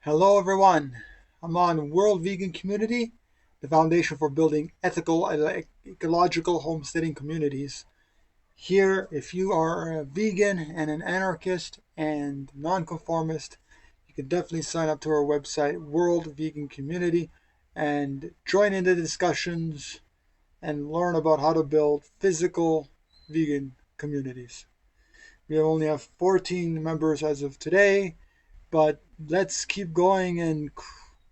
Hello everyone, I'm on World Vegan Community, the foundation for building ethical and ecological homesteading communities. Here, if you are a vegan and an anarchist and nonconformist, you can definitely sign up to our website, World Vegan Community, and join in the discussions and learn about how to build physical vegan communities. We only have 14 members as of today, but let's keep going and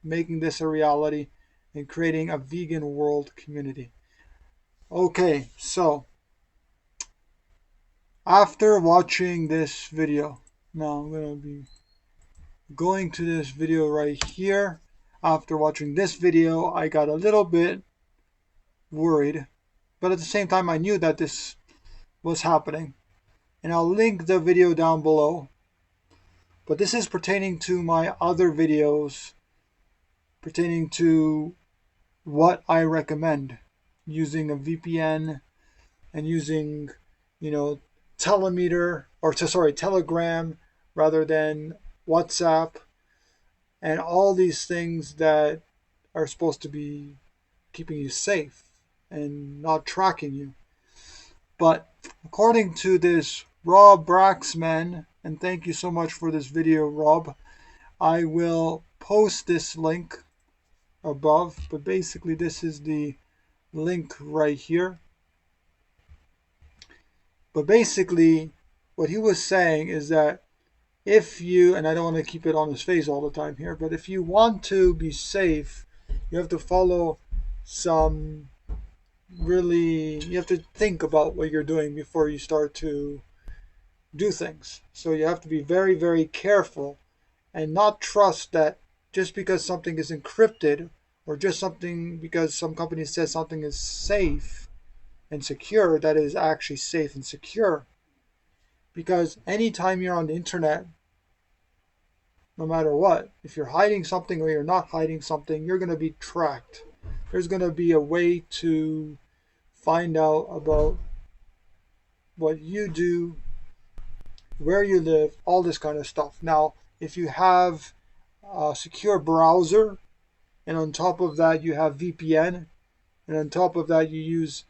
making this a reality and creating a vegan world community. Okay, so after watching this video, now I'm going to be going to this video right here. After watching this video, I got a little bit worried, but at the same time, I knew that this was happening. And I'll link the video down below. But this is pertaining to my other videos pertaining to what I recommend using a VPN and using, Telegram rather than WhatsApp and all these things that are supposed to be keeping you safe and not tracking you. But according to this Rob Braxman, and thank you so much for this video, Rob, I will post this link above, but basically this is the link right here. But basically what he was saying is that if you, and I don't want to keep it on his face all the time here, but if you want to be safe, you have to follow some you have to think about what you're doing before you start to do things. So you have to be very, very careful and not trust that just because something is encrypted or just something because some company says something is safe and secure, that is actually safe and secure. Because anytime you're on the internet, no matter what, if you're hiding something or you're not hiding something, you're going to be tracked. There's going to be a way to find out about what you do, where you live, all this kind of stuff. Now, if you have a secure browser, and on top of that you have VPN, and on top of that you use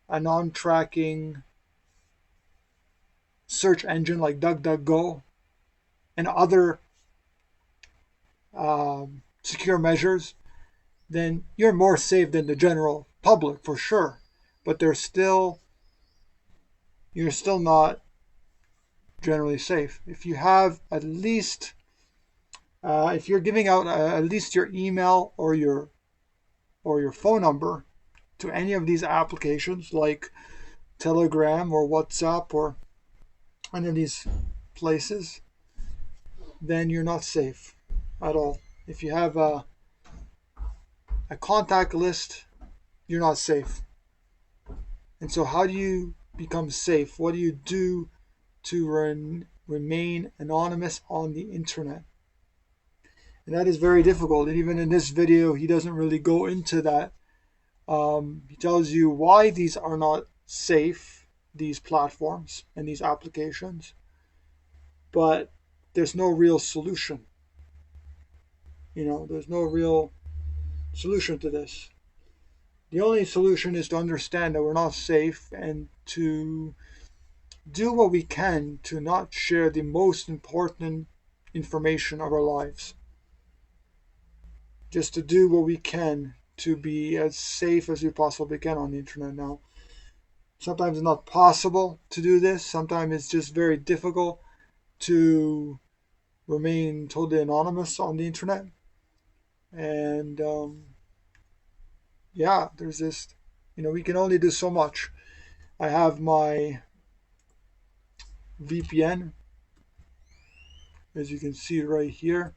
a non-tracking search engine like DuckDuckGo and other secure measures, then you're more safe than the general public for sure. But you're still not generally safe. If you have at least, if you're giving out at least your email or your phone number to any of these applications like Telegram or WhatsApp or any of these places, then you're not safe at all. If you have a contact list, you're not safe. And so how do you become safe? What do you do to remain anonymous on the internet? And that is very difficult. And even in this video, he doesn't really go into that. He tells you why these are not safe, these platforms and these applications, but there's no real solution. There's no real solution to this. The only solution is to understand that we're not safe and to do what we can to not share the most important information of our lives. Just to do what we can to be as safe as we possibly can on the internet. Now, sometimes it's not possible to do this. Sometimes it's just very difficult to remain totally anonymous on the internet. And there's this, we can only do so much. I have my VPN, as you can see right here,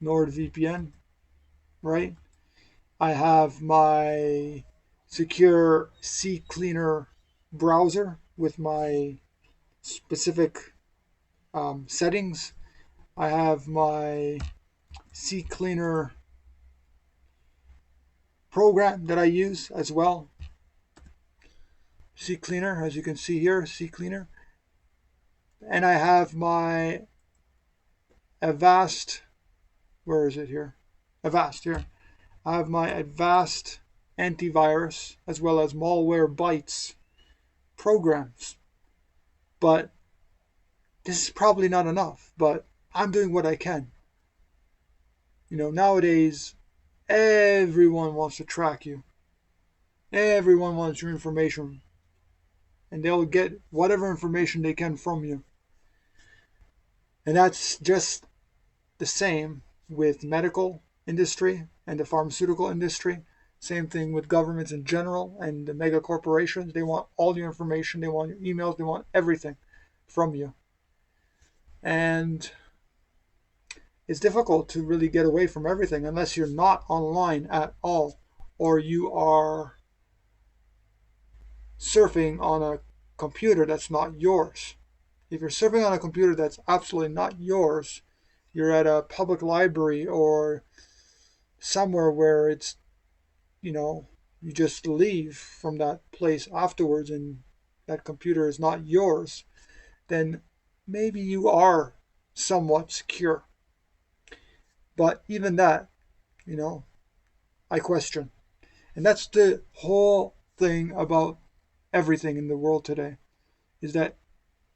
NordVPN, right? I have my secure CCleaner browser with my specific settings. I have my CCleaner program that I use as well. CCleaner, as you can see here, CCleaner. And I have my Avast Where is it here? Avast here. I have my Avast antivirus as well as Malwarebytes programs. But this is probably not enough, but I'm doing what I can. Nowadays, everyone wants to track you. Everyone wants your information, and they'll get whatever information they can from you. And that's just the same with medical industry and the pharmaceutical industry. Same thing with governments in general and the mega corporations. They want all your information. They want your emails. They want everything from you. And it's difficult to really get away from everything unless you're not online at all, or you are surfing on a computer that's not yours. If you're surfing on a computer that's absolutely not yours, you're at a public library or somewhere where it's, you just leave from that place afterwards and that computer is not yours, then maybe you are somewhat secure. But even that, I question. And that's the whole thing about everything in the world today, is that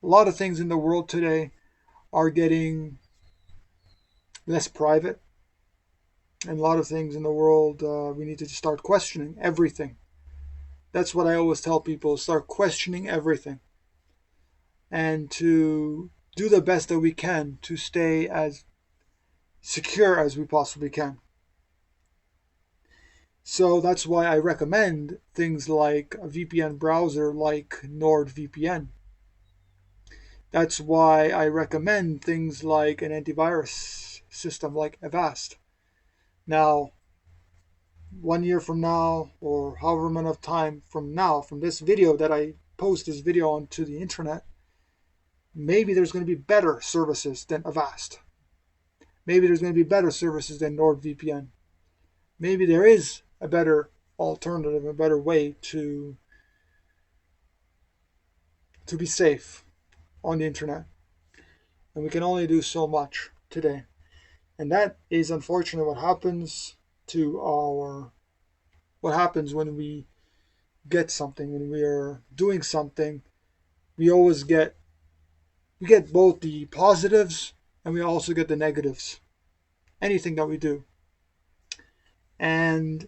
a lot of things in the world today are getting less private. And a lot of things in the world, we need to start questioning everything. That's what I always tell people, start questioning everything. And to do the best that we can to stay as secure as we possibly can. So that's why I recommend things like a VPN browser like NordVPN. That's why I recommend things like an antivirus system like Avast. Now, 1 year from now, or however amount of time from now, from this video that I post this video onto the internet, maybe there's going to be better services than Avast. Maybe there's going to be better services than NordVPN. Maybe there is a better alternative, a better way to be safe on the internet. And we can only do so much today. And that is unfortunately what happens when we get something, when we are doing something. We always get both the positives and we also get the negatives. Anything that we do. And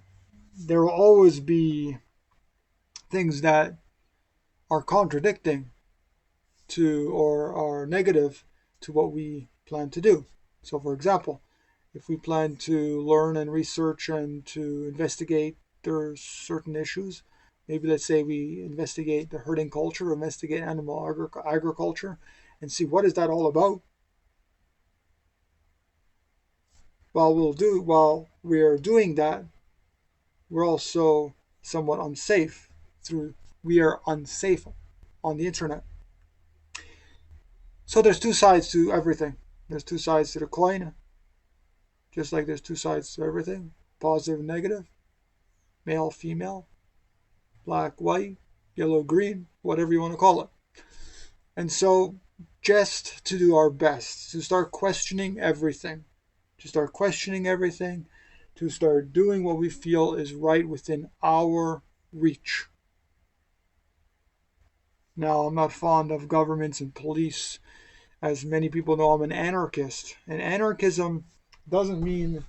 there will always be things that are contradicting to or are negative to what we plan to do. So for example, if we plan to learn and research and to investigate there's certain issues, maybe let's say we investigate the herding culture, investigate animal agriculture, and see what is that all about. While we are doing that, we're also somewhat unsafe. We are unsafe on the internet. So there's two sides to everything. There's two sides to the coin, just like there's two sides to everything: positive and negative, male, female, black, white, yellow, green, whatever you want to call it. And so just to do our best, to start questioning everything, to start doing what we feel is right within our reach. Now, I'm not fond of governments and police. As many people know, I'm an anarchist. And anarchism doesn't mean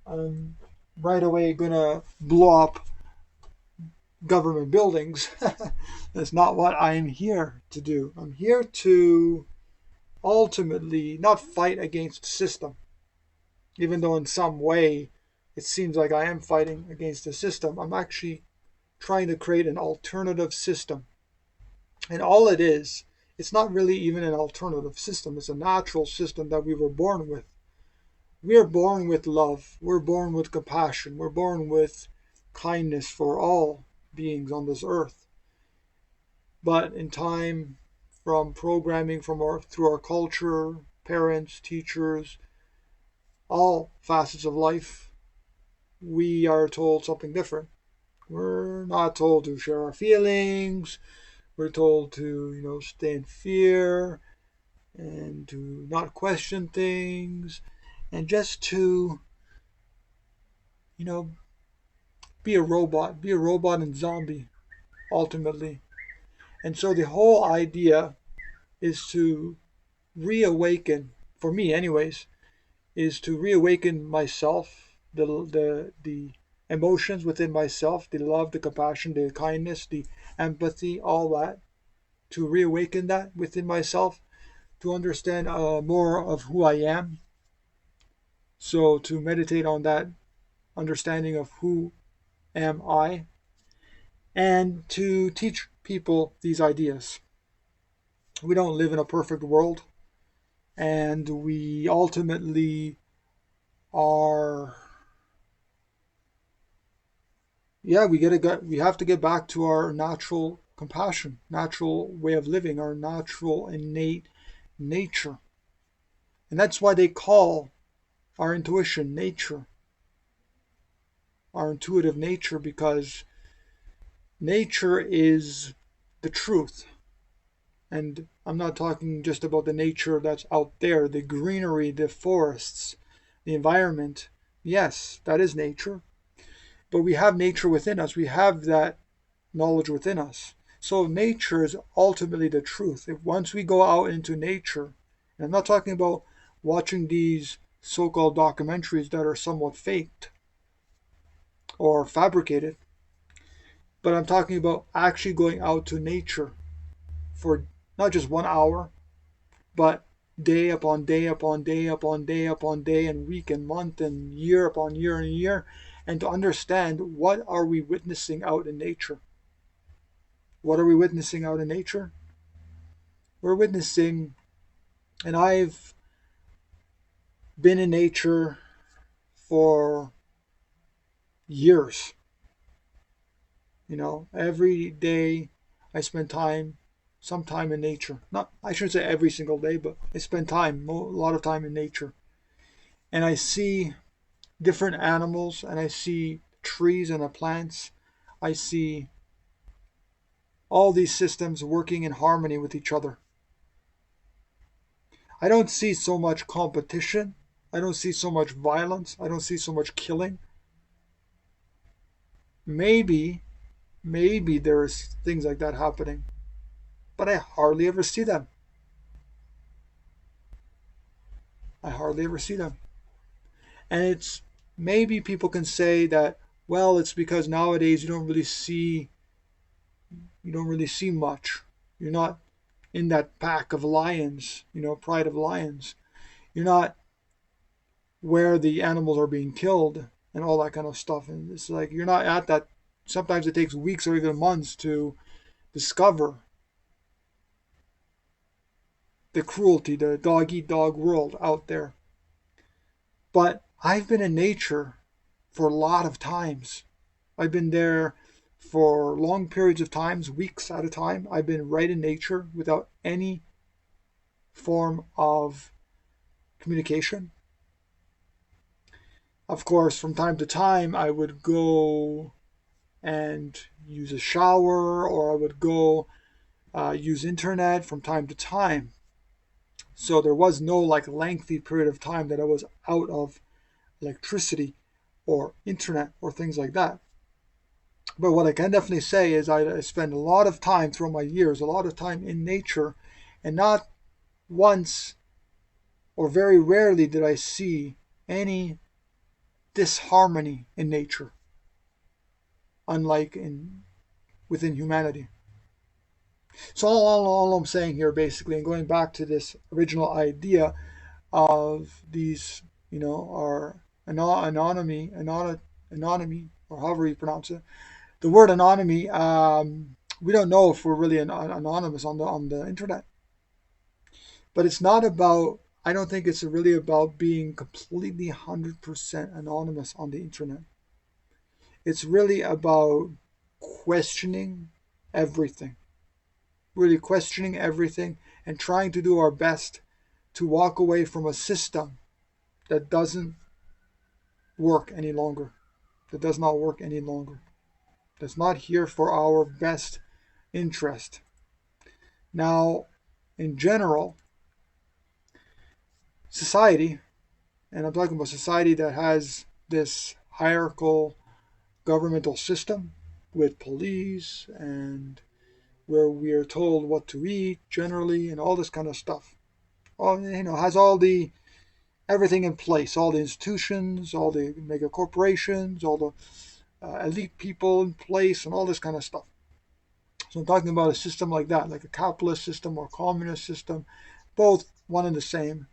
I'm right away going to blow up government buildings. That's not what I'm here to do. I'm here to ultimately not fight against the system, even though in some way it seems like I am fighting against the system. I'm actually trying to create an alternative system. And all it is, it's not really even an alternative system. It's a natural system that we were born with. We are born with love. We're born with compassion. We're born with kindness for all beings on this earth. But in time, from programming through our culture, parents, teachers, all facets of life, we are told something different. We're not told to share our feelings. We're told to, stay in fear and to not question things. and just to, you know, be a robot and zombie ultimately. And so the whole idea is to reawaken, for me anyways, is to reawaken myself, the emotions within myself, the love, the compassion, the kindness, the empathy, all that, to reawaken that within myself, to understand more of who I am. So to meditate on that understanding of who am I, and to teach people these ideas. We don't live in a perfect world, and we ultimately are, yeah, we have to get back to our natural compassion, natural way of living, our natural innate nature. And that's why they call our intuition nature, our intuitive nature, because nature is the truth. And I'm not talking just about the nature that's out there, the greenery, the forests, the environment. Yes, that is nature. But we have nature within us. We have that knowledge within us. So nature is ultimately the truth. If once we go out into nature, and I'm not talking about watching these so-called documentaries that are somewhat faked or fabricated, but I'm talking about actually going out to nature for not just 1 hour, but day upon day upon day upon day upon day and week and month and year upon year and year, and to understand what are we witnessing out in nature. What are we witnessing out in nature? We're witnessing, and I've been in nature for years. Every day I spend some time in nature. Not, I shouldn't say every single day, but I spend a lot of time in nature. And I see different animals, and I see trees and the plants. I see all these systems working in harmony with each other. I don't see so much competition. I don't see so much violence. I don't see so much killing. Maybe, maybe there's things like that happening, but I hardly ever see them. I hardly ever see them. And it's maybe people can say that, well, it's because nowadays you don't really see much. You're not in that pack of lions, pride of lions. You're not where the animals are being killed and all that kind of stuff. And it's like you're not at that. Sometimes it takes weeks or even months to discover the cruelty, the dog eat dog world out there. But I've been in nature for a lot of times. I've been there for long periods of times, weeks at a time. I've been right in nature without any form of communication. Of course, from time to time, I would go and use a shower, or I would go use internet from time to time. So there was no like lengthy period of time that I was out of electricity or internet or things like that. But what I can definitely say is I spend a lot of time throughout my years, a lot of time in nature, and not once or very rarely did I see any disharmony in nature, unlike in within humanity. So all I'm saying here, basically, and going back to this original idea of these, our anonymy, or however you pronounce it. The word anonymy, we don't know if we're really anonymous on the internet, but it's not about. I don't think it's really about being completely 100% anonymous on the internet. It's really about questioning everything, really questioning everything, and trying to do our best to walk away from a system that doesn't work any longer, that does not work any longer, that's not here for our best interest. Now, in general, society And I'm talking about society that has this hierarchical governmental system with police and where we are told what to eat generally and all this kind of stuff. All, has all the everything in place, all the institutions, all the mega corporations, all the elite people in place, and all this kind of stuff. So I'm talking about a system like that, like a capitalist system or communist system, both one and the same.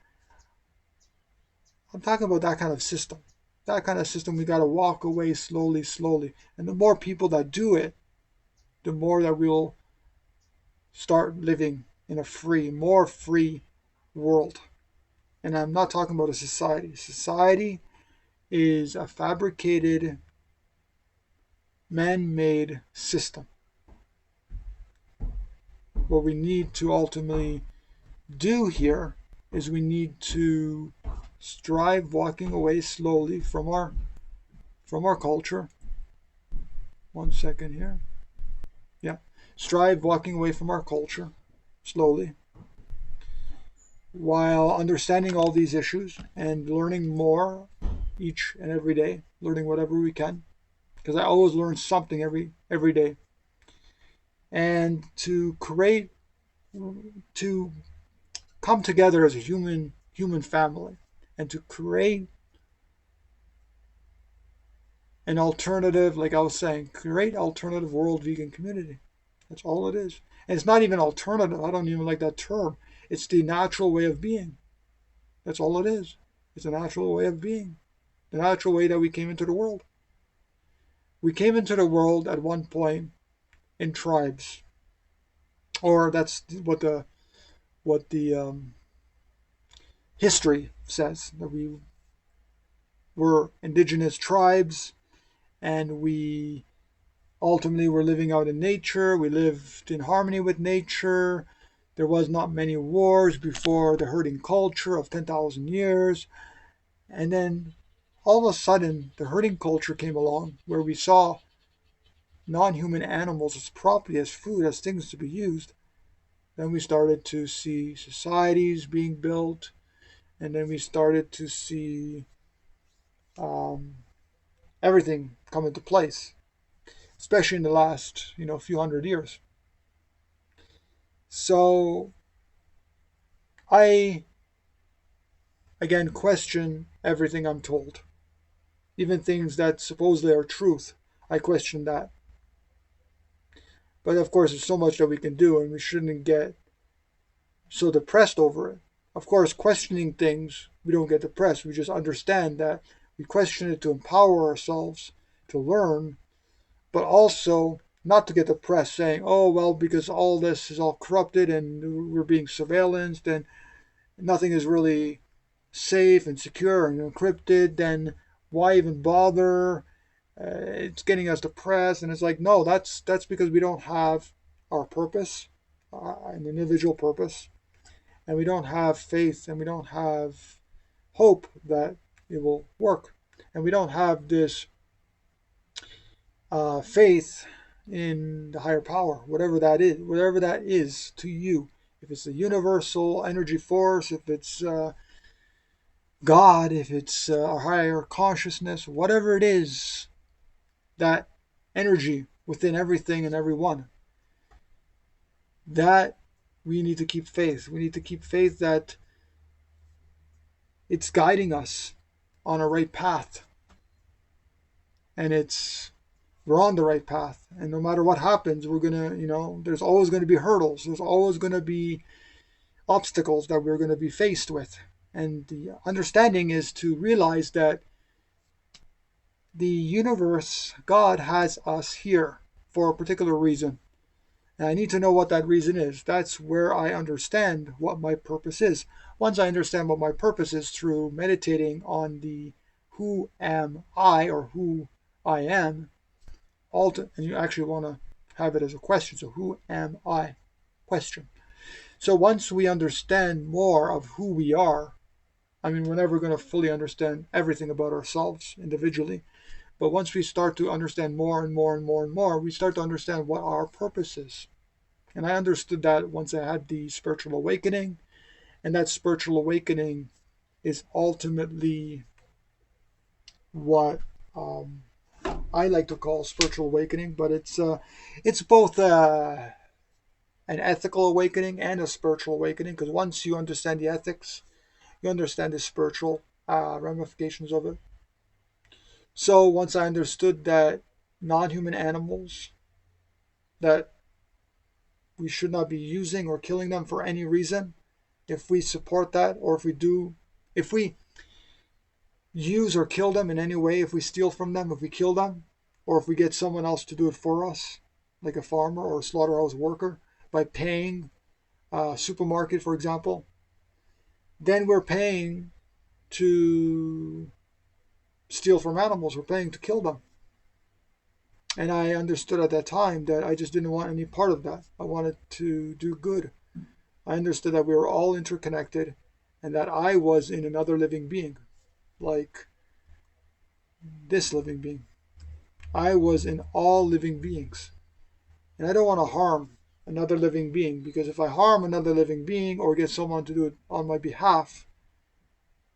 I'm talking about that kind of system. That kind of system, we got to walk away slowly, slowly. And the more people that do it, the more that we'll start living in a more free world. And I'm not talking about a society. Society is a fabricated, man-made system. What we need to ultimately do here is we need to strive walking away slowly from our culture. 1 second here. Yeah. Strive walking away from our culture slowly while understanding all these issues and learning more each and every day, learning whatever we can, because I always learn something every day. And to come together as a human family and to create an alternative, like I was saying, create alternative world vegan community. That's all it is. And it's not even alternative. I don't even like that term. It's the natural way of being. That's all it is. It's a natural way of being. The natural way that we came into the world. We came into the world at one point in tribes. Or that's what the history says, that we were indigenous tribes and we ultimately were living out in nature. We lived in harmony with nature. There was not many wars before the herding culture of 10,000 years. And then all of a sudden the herding culture came along where we saw non-human animals as property, as food, as things to be used. Then we started to see societies being built, and then we started to see everything come into place, especially in the last few hundred years. So I again question everything I'm told, even things that supposedly are truth. I question that. But of course, there's so much that we can do, and we shouldn't get so depressed over it. Of course, questioning things, we don't get depressed. We just understand that we question it to empower ourselves, to learn, but also not to get depressed saying, oh, well, because all this is all corrupted and we're being surveillanced and nothing is really safe and secure and encrypted, then why even bother? It's getting us depressed. And it's like, no, that's because we don't have our purpose, an individual purpose, and we don't have faith, and we don't have hope that it will work, and we don't have this faith in the higher power, whatever that is to you. If it's a universal energy force, if it's God, if it's a higher consciousness, whatever it is, that energy within everything and everyone, that we need to keep faith. We need to keep faith that it's guiding us on a right path, and we're on the right path. And no matter what happens, we're gonna, there's always going to be hurdles. There's always going to be obstacles that we're going to be faced with. And the understanding is to realize that the universe, God, has us here for a particular reason. And I need to know what that reason is. That's where I understand what my purpose is. Once I understand what my purpose is through meditating on the who am I, or who I am, and you actually want to have it as a question. So who am I? Question. So once we understand more of who we are, we're never going to fully understand everything about ourselves individually. But once we start to understand more and more and more and more, we start to understand what our purpose is. And I understood that once I had the spiritual awakening. And that spiritual awakening is ultimately what I like to call spiritual awakening, but it's both an ethical awakening and a spiritual awakening, because once you understand the ethics, you understand the spiritual ramifications of it. So once I understood that non-human animals, that we should not be using or killing them for any reason, if we support that, or if we use or kill them in any way, if we steal from them, if we kill them, or if we get someone else to do it for us, like a farmer or a slaughterhouse worker, by paying a supermarket, for example, then we're paying to steal from animals. We're paying to kill them. And I understood at that time that I just didn't want any part of that. I wanted to do good. I understood that we were all interconnected and that I was in another living being, like this living being. I was in all living beings. And I don't want to harm another living being, because if I harm another living being or get someone to do it on my behalf,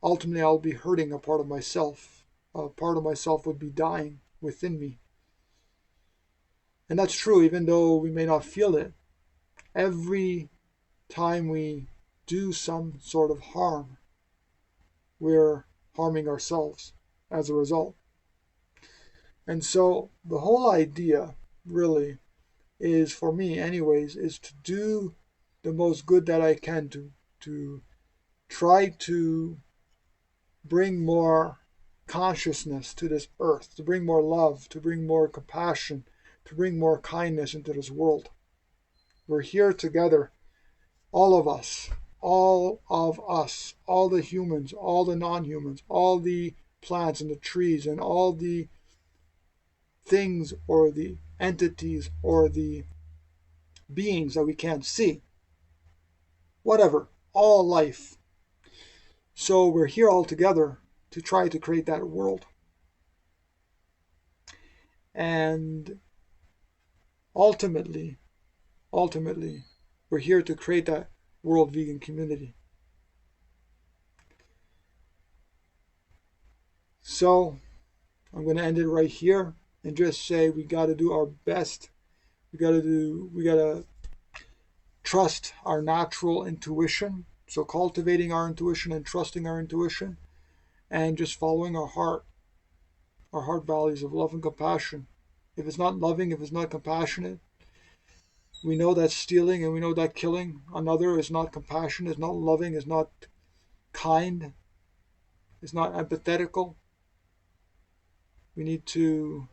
ultimately I'll be hurting a part of myself. A part of myself would be dying within me. And that's true, even though we may not feel it. Every time we do some sort of harm, we're harming ourselves as a result. And so the whole idea really is, for me anyways, is to do the most good that I can to try to bring more consciousness to this earth, to bring more love, to bring more compassion, to bring more kindness into this world. We're here together, all of us, all the humans, all the non-humans, all the plants and the trees and all the things or the entities or the beings that we can't see. Whatever, all life. So we're here all together to try to create that world. And ultimately, we're here to create that world vegan community. So I'm going to end it right here and just say we got to do our best. We got to trust our natural intuition. So cultivating our intuition and trusting our intuition and just following our heart values of love and compassion. If it's not loving, if it's not compassionate, we know that stealing and we know that killing another is not compassionate, is not loving, is not kind, is not empathetical. We need to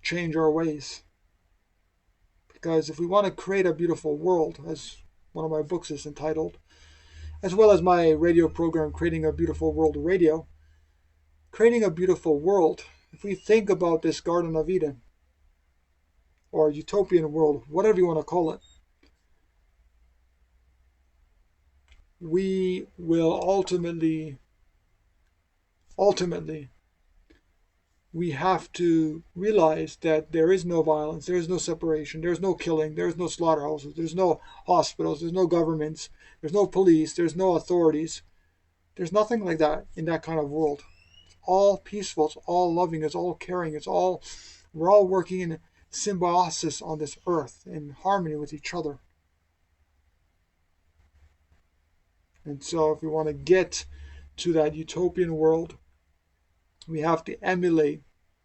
change our ways. Because if we want to create a beautiful world, as one of my books is entitled, as well as my radio program, Creating a Beautiful World Radio, creating a beautiful world, if we think about this Garden of Eden, or utopian world, whatever you want to call it, we will ultimately, we have to realize that there is no violence, there is no separation, there is no killing, there is no slaughterhouses, there's no hospitals, there's no governments, there's no police, there's no authorities. There's nothing like that in that kind of world. It's all peaceful, it's all loving, it's all caring, we're all working in symbiosis on this earth, in harmony with each other. And so if we want to get to that utopian world, we have to emulate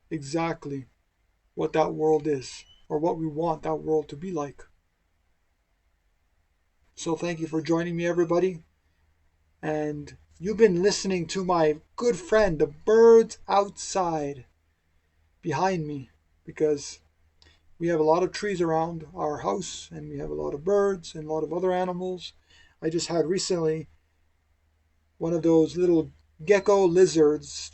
exactly what that world is, or what we want that world to be like. So thank you for joining me, everybody. And you've been listening to my good friend, the birds outside behind me, because we have a lot of trees around our house and we have a lot of birds and a lot of other animals. I just had recently one of those little gecko lizards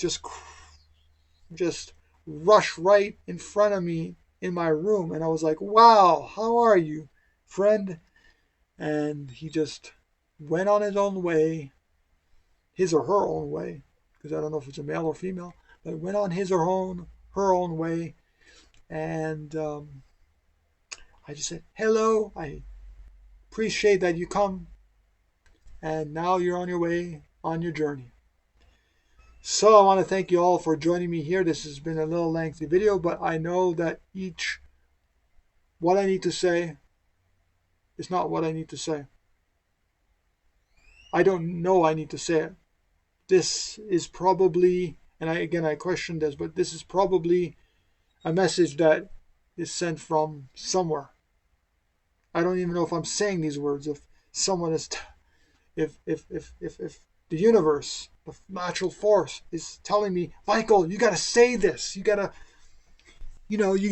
just rush right in front of me in my room, and I was like, wow, how are you, friend? And he just went on his own way, his or her own way, because I don't know if it's a male or female, but went on her own way. And I just said, hello, I appreciate that you come, and now you're on your way. on your journey. So I want to thank you all for joining me here. This has been a little lengthy video, but I know that what I need to say is not what I need to say. I don't know I need to say it. This is probably, and I question this, but this is probably a message that is sent from somewhere. I don't even know if I'm saying these words. If someone is, if the universe, the natural force, is telling me, Michael, you got to say this. You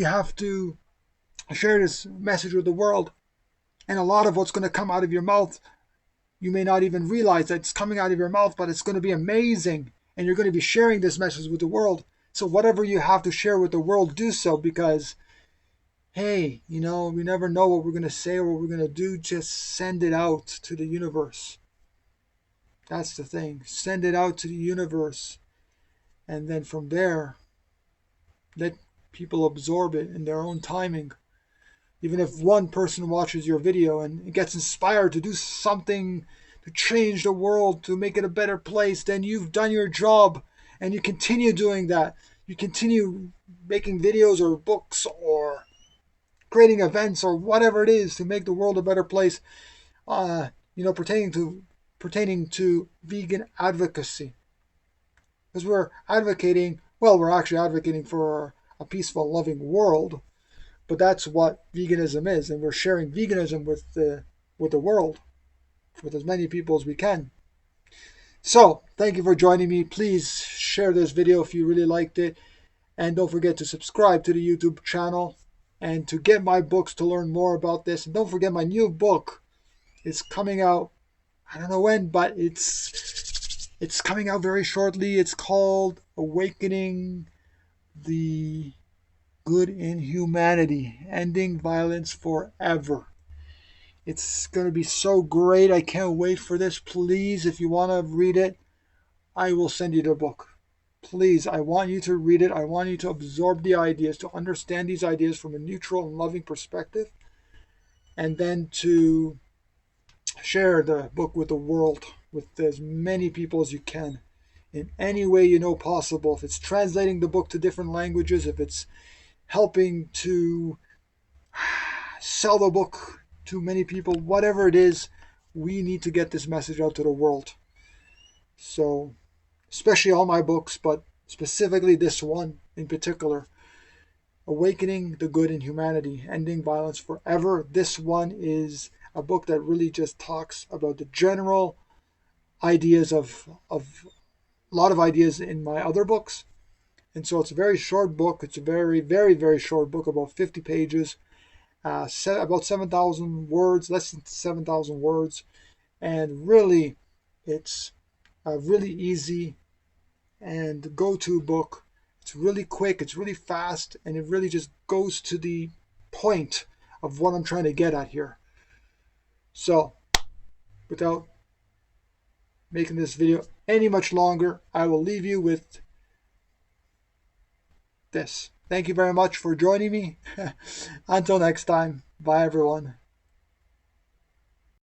have to share this message with the world. And a lot of what's going to come out of your mouth, you may not even realize that it's coming out of your mouth, but it's going to be amazing. And you're going to be sharing this message with the world. So whatever you have to share with the world, do so, because hey, we never know what we're going to say or what we're going to do. Just send it out to the universe. That's the thing. Send it out to the universe. And then from there, let people absorb it in their own timing. Even if one person watches your video and gets inspired to do something to change the world, to make it a better place, then you've done your job, and you continue doing that. You continue making videos or books or creating events or whatever it is to make the world a better place, pertaining to vegan advocacy. Because we're actually advocating for a peaceful, loving world, but that's what veganism is, and we're sharing veganism with the world, with as many people as we can. So, thank you for joining me. Please share this video if you really liked it, and don't forget to subscribe to the YouTube channel. And to get my books to learn more about this. And don't forget, my new book is coming out. I don't know when, but it's coming out very shortly. It's called Awakening the Good in Humanity, Ending Violence Forever. It's going to be so great. I can't wait for this. Please, if you want to read it, I will send you the book. Please, I want you to read it. I want you to absorb the ideas, to understand these ideas from a neutral and loving perspective, and then to share the book with the world, with as many people as you can, in any way you know possible. If it's translating the book to different languages, if it's helping to sell the book to many people, whatever it is, we need to get this message out to the world. So, especially all my books, but specifically this one in particular, Awakening the Good in Humanity, Ending Violence Forever. This one is a book that really just talks about the general ideas of a lot of ideas in my other books. And so it's a very short book. It's a very, very, very short book, about 50 pages, about 7,000 words, less than 7,000 words. And really, it's a really easy and go-to book. It's really quick, it's really fast, and it really just goes to the point of what I'm trying to get at here. So, without making this video any much longer, I will leave you with this. Thank you very much for joining me. Until next time, bye everyone.